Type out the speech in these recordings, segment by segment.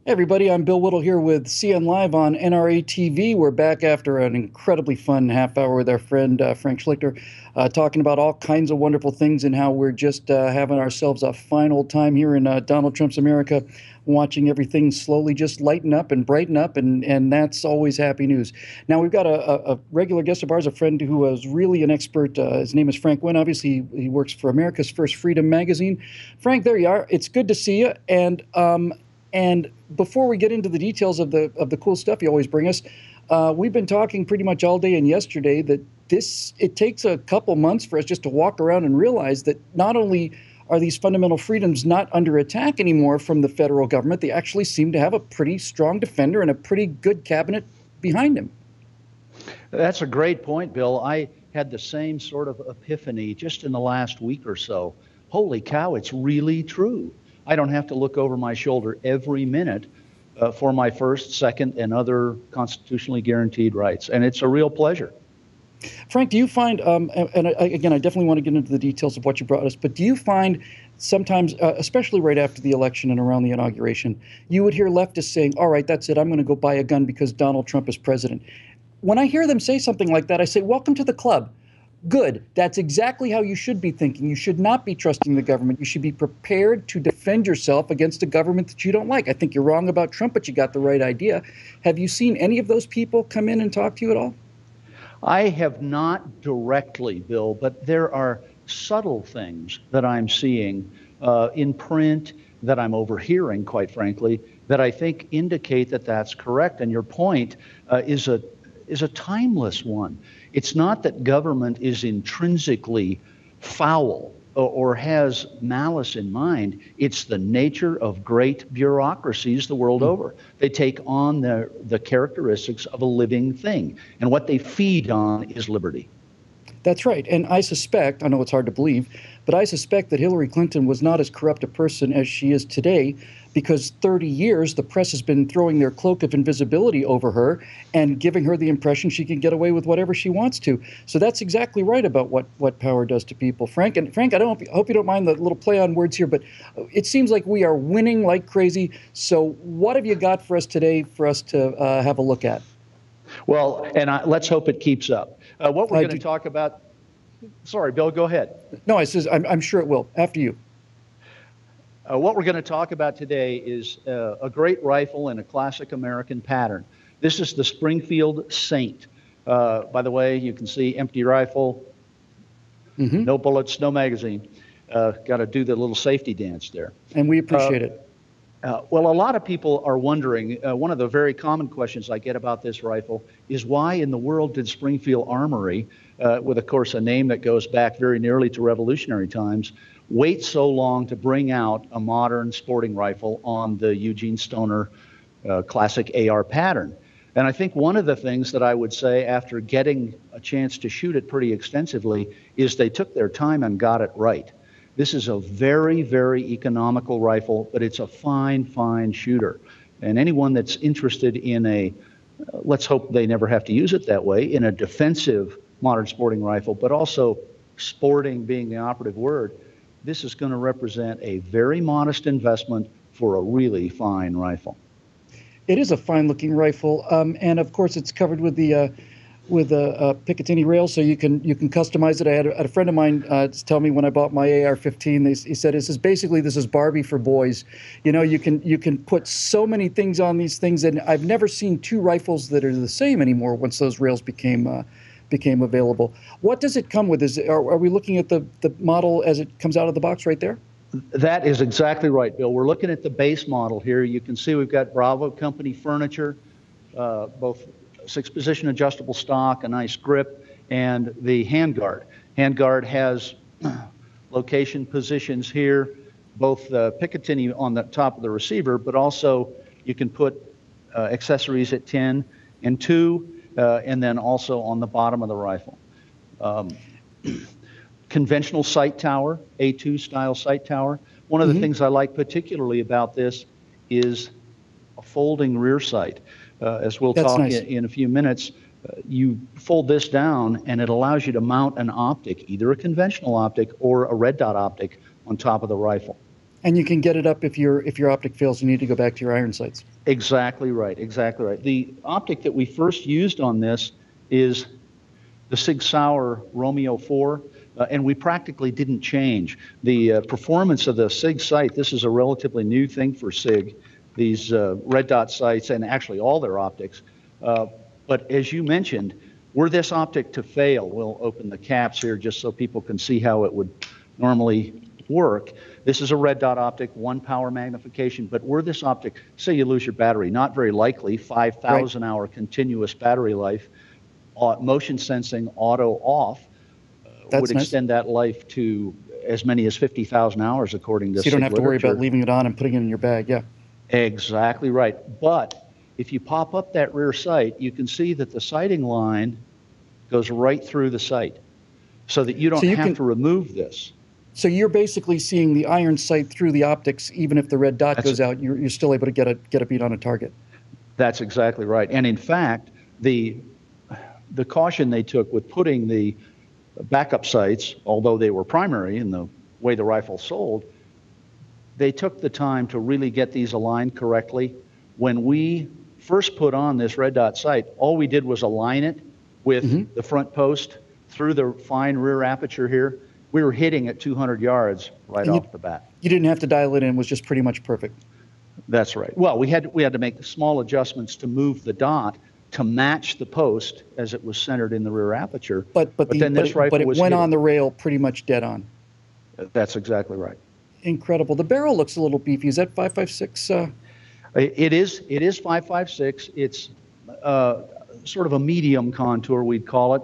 Hey everybody, I'm Bill Whittle here with CN Live on NRA TV. We're back after an incredibly fun half hour with our friend Frank Schlichter, talking about all kinds of wonderful things and how we're just having ourselves a fine old time here in Donald Trump's America, watching everything slowly just lighten up and brighten up, and that's always happy news. Now, we've got a regular guest of ours, a friend who is really an expert. His name is Frank Winn. Obviously, he works for America's First Freedom magazine. Frank, there you are. It's good to see you. And before we get into the details of the cool stuff you always bring us, we've been talking pretty much all day and yesterday that it takes a couple months for us just to walk around and realize that not only are these fundamental freedoms not under attack anymore from the federal government, they actually seem to have a pretty strong defender and a pretty good cabinet behind him. That's a great point, Bill. I had the same sort of epiphany just in the last week or so. Holy cow, it's really true. I don't have to look over my shoulder every minute for my First, Second, and other constitutionally guaranteed rights. And it's a real pleasure. Frank, do you find, again, I definitely want to get into the details of what you brought us, but do you find sometimes, especially right after the election and around the inauguration, you would hear leftists saying, all right, that's it, I'm going to go buy a gun because Donald Trump is president. When I hear them say something like that, I say, welcome to the club. Good. That's exactly how you should be thinking. You should not be trusting the government. You should be prepared to defend yourself against a government that you don't like. I think you're wrong about Trump, but you got the right idea. Have you seen any of those people come in and talk to you at all? I have not directly, Bill, but there are subtle things that I'm seeing in print that I'm overhearing, quite frankly, that I think indicate that that's correct. And your point is a timeless one. It's not that government is intrinsically foul or has malice in mind. It's the nature of great bureaucracies the world over. They take on the characteristics of a living thing, and what they feed on is liberty. That's right. And I suspect, I know it's hard to believe, but I suspect that Hillary Clinton was not as corrupt a person as she is today because 30 years the press has been throwing their cloak of invisibility over her and giving her the impression she can get away with whatever she wants to. So that's exactly right about what power does to people. Frank, I hope you don't mind the little play on words here, but it seems like we are winning like crazy. So what have you got for us today for us to have a look at? Well, and let's hope it keeps up. What we're going to talk about. Sorry, Bill, go ahead. No, I'm sure it will. After you. What we're going to talk about today is a great rifle in a classic American pattern. This is the Springfield Saint. By the way, you can see empty rifle, no bullets, no magazine. Got to do the little safety dance there. And we appreciate it. Well, a lot of people are wondering, one of the very common questions I get about this rifle is why in the world did Springfield Armory, with, of course, a name that goes back very nearly to revolutionary times, wait so long to bring out a modern sporting rifle on the Eugene Stoner classic AR pattern? And I think one of the things that I would say after getting a chance to shoot it pretty extensively is they took their time and got it right. This is a very, very economical rifle, but it's a fine, fine shooter. And anyone that's interested in let's hope they never have to use it that way, in a defensive modern sporting rifle, but also sporting being the operative word, this is going to represent a very modest investment for a really fine rifle. It is a fine-looking rifle, and of course it's covered with a Picatinny rail, so you can customize it. I had a friend of mine tell me when I bought my AR-15, he said, this is Barbie for boys. You know, you can put so many things on these things, and I've never seen two rifles that are the same anymore once those rails became available. What does it come with? Are we looking at the model as it comes out of the box right there? That is exactly right, Bill. We're looking at the base model here. You can see we've got Bravo Company furniture, both 6-position adjustable stock, a nice grip, and the handguard. Handguard has location positions here, both Picatinny on the top of the receiver, but also you can put accessories at 10 and 2, and then also on the bottom of the rifle. Conventional sight tower, A2 style sight tower. One of the things I like particularly about this is a folding rear sight. As we'll talk in a few minutes, you fold this down and it allows you to mount an optic, either a conventional optic or a red dot optic, on top of the rifle. And you can get it up if your optic fails. You need to go back to your iron sights. Exactly right. Exactly right. The optic that we first used on this is the Sig Sauer Romeo 4, and we practically didn't change. The performance of the Sig sight, this is a relatively new thing for Sig, these red dot sights, and actually all their optics. But as you mentioned, were this optic to fail, we'll open the caps here just so people can see how it would normally work. This is a red dot optic, 1 power magnification, but were this optic, say you lose your battery, not very likely, 5,000 hour continuous battery life, motion sensing auto off would extend that life to as many as 50,000 hours according to So you don't have to worry literature. about leaving it on and putting it in your bag, yeah. Exactly right. But if you pop up that rear sight, you can see that the sighting line goes right through the sight so that you don't have to remove this. So you're basically seeing the iron sight through the optics, even if the red dot goes out, you're still able to get a bead on a target. That's exactly right. And in fact, the caution they took with putting the backup sights, although they were primary in the way the rifle sold, they took the time to really get these aligned correctly. When we first put on this red dot sight, all we did was align it with the front post through the fine rear aperture here. We were hitting at 200 yards right off the bat. You didn't have to dial it in, it was just pretty much perfect. That's right. Well, we had to make small adjustments to move the dot to match the post as it was centered in the rear aperture. But it went on the rail pretty much dead on. That's exactly right. Incredible. The barrel looks a little beefy. Is that 5.56? It is 5.56. It's sort of a medium contour, we'd call it.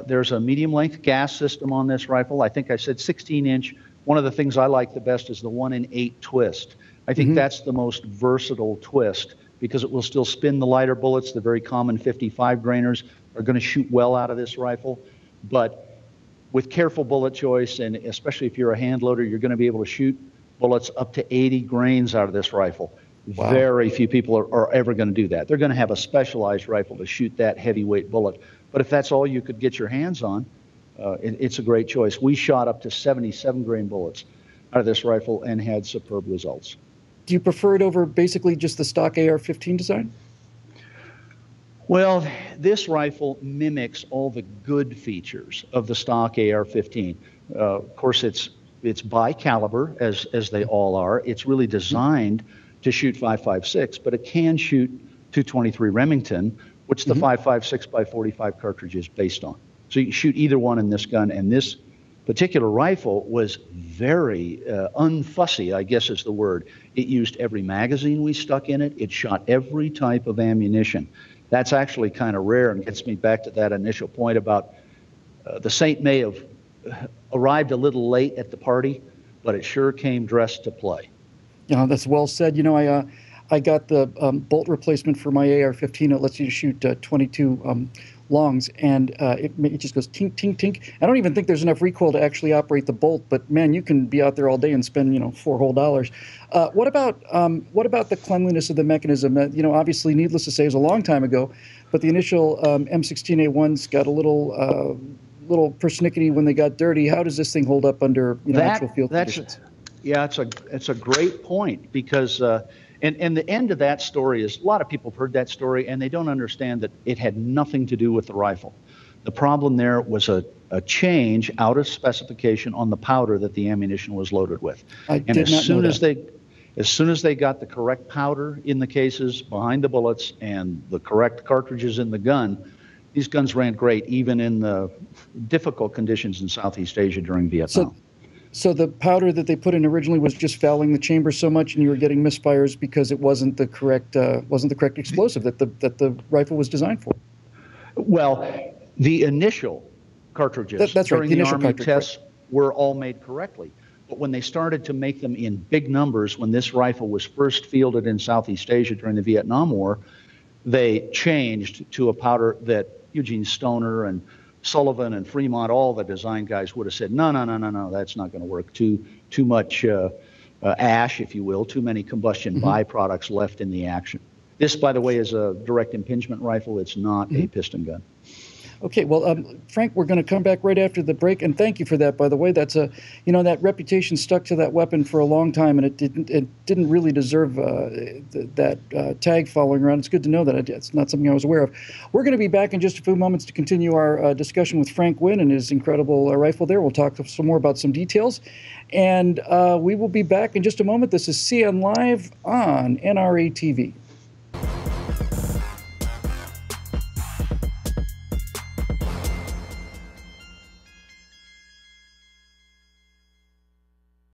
There's a medium length gas system on this rifle. I think I said 16-inch. One of the things I like the best is the 1-in-8 twist. I think that's the most versatile twist because it will still spin the lighter bullets. The very common 55 grainers are going to shoot well out of this rifle. But with careful bullet choice, and especially if you're a hand loader, you're going to be able to shoot bullets up to 80 grains out of this rifle. Wow. Very few people are ever going to do that. They're going to have a specialized rifle to shoot that heavyweight bullet. But if that's all you could get your hands on, it's a great choice. We shot up to 77 grain bullets out of this rifle and had superb results. Do you prefer it over basically just the stock AR-15 design? Well, this rifle mimics all the good features of the stock AR-15. Of course, it's bi-caliber, as they all are. It's really designed to shoot 5.56, but it can shoot .223 Remington, which the 5.56 by 45 cartridge is based on. So you can shoot either one in this gun, and this particular rifle was very unfussy, I guess is the word. It used every magazine we stuck in it. It shot every type of ammunition. That's actually kind of rare and gets me back to that initial point about the Saint may have arrived a little late at the party, but it sure came dressed to play. Yeah, that's well said. You know, I got the bolt replacement for my AR-15. It lets you shoot 22 longs, and it just goes tink, tink, tink. I don't even think there's enough recoil to actually operate the bolt, but man, you can be out there all day and spend, $4 whole. What about the cleanliness of the mechanism? Obviously, needless to say, it was a long time ago, but the initial M16A1s got a little persnickety when they got dirty. How does this thing hold up under actual field conditions? Yeah, it's a great point because. And the end of that story is, a lot of people have heard that story, and they don't understand that it had nothing to do with the rifle. The problem there was a change out of specification on the powder that the ammunition was loaded with. As soon as they got the correct powder in the cases behind the bullets and the correct cartridges in the gun, these guns ran great, even in the difficult conditions in Southeast Asia during Vietnam. So the powder that they put in originally was just fouling the chamber so much, and you were getting misfires because it wasn't the correct explosive that the rifle was designed for. Well, the initial cartridges during the Army tests were all made correctly. But when they started to make them in big numbers, when this rifle was first fielded in Southeast Asia during the Vietnam War, they changed to a powder that Eugene Stoner and Sullivan and Fremont, all the design guys would have said, no, that's not going to work. Too much ash, if you will, too many combustion byproducts left in the action. This, by the way, is a direct impingement rifle. It's not a piston gun. Okay, well, Frank, we're going to come back right after the break, and thank you for that. By the way, that's that reputation stuck to that weapon for a long time, and it didn't really deserve that tag following around. It's good to know that it's not something I was aware of. We're going to be back in just a few moments to continue our discussion with Frank Winn and his incredible rifle. There, we'll talk some more about some details, and we will be back in just a moment. This is CN Live on NRA TV.